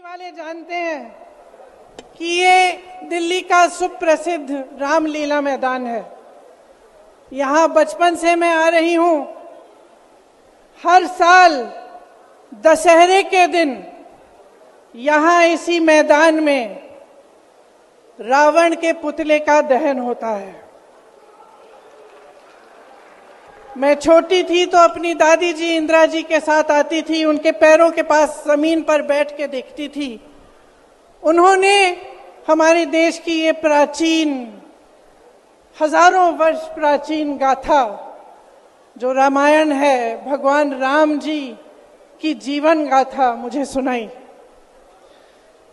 वाले जानते हैं कि ये दिल्ली का सुप्रसिद्ध रामलीला मैदान है। यहाँ बचपन से मैं आ रही हूँ। हर साल दशहरे के दिन यहाँ इसी मैदान में रावण के पुतले का दहन होता है। मैं छोटी थी तो अपनी दादी जी इंदिरा जी के साथ आती थी, उनके पैरों के पास जमीन पर बैठ के देखती थी। उन्होंने हमारे देश की ये प्राचीन, हजारों वर्ष प्राचीन गाथा जो रामायण है, भगवान राम जी की जीवन गाथा मुझे सुनाई।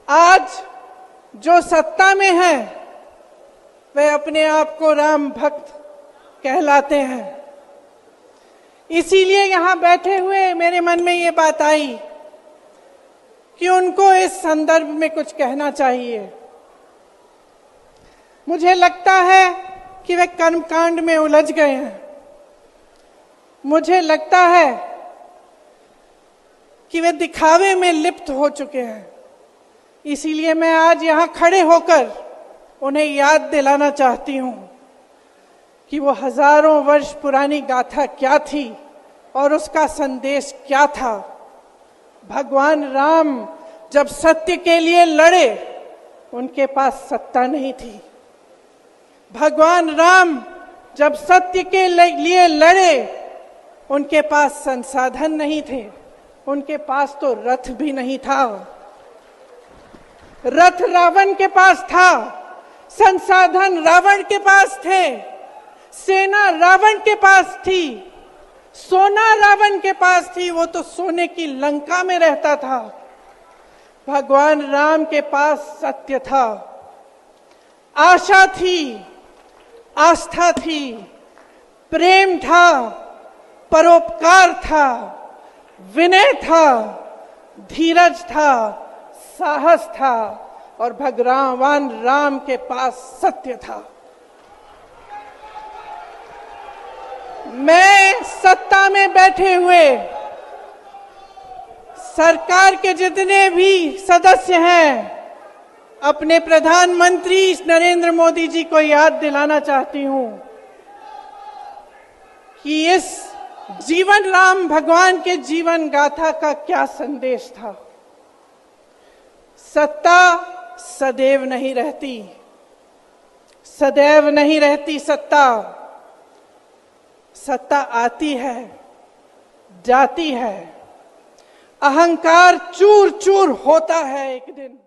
आज जो सत्ता में है वे अपने आप को राम भक्त कहलाते हैं। इसीलिए यहाँ बैठे हुए मेरे मन में ये बात आई कि उनको इस संदर्भ में कुछ कहना चाहिए। मुझे लगता है कि वे कर्मकांड में उलझ गए हैं। मुझे लगता है कि वे दिखावे में लिप्त हो चुके हैं। इसीलिए मैं आज यहाँ खड़े होकर उन्हें याद दिलाना चाहती हूँ कि वो हजारों वर्ष पुरानी गाथा क्या थी और उसका संदेश क्या था। भगवान राम जब सत्य के लिए लड़े, उनके पास सत्ता नहीं थी। भगवान राम जब सत्य के लिए लड़े, उनके पास संसाधन नहीं थे। उनके पास तो रथ भी नहीं था। रथ रावण के पास था, संसाधन रावण के पास थे, सेना रावण के पास थी, सोना रावण के पास थी। वो तो सोने की लंका में रहता था। भगवान राम के पास सत्य था, आशा थी, आस्था थी, प्रेम था, परोपकार था, विनय था, धीरज था, साहस था और भगवान राम के पास सत्य था। मैं सत्ता में बैठे हुए सरकार के जितने भी सदस्य हैं, अपने प्रधानमंत्री नरेंद्र मोदी जी को याद दिलाना चाहती हूं कि इस जीवन राम भगवान के जीवन गाथा का क्या संदेश था। सत्ता सदैव नहीं रहती, सदैव नहीं रहती सत्ता। सत्ता आती है, जाती है, अहंकार चूर चूर होता है एक दिन।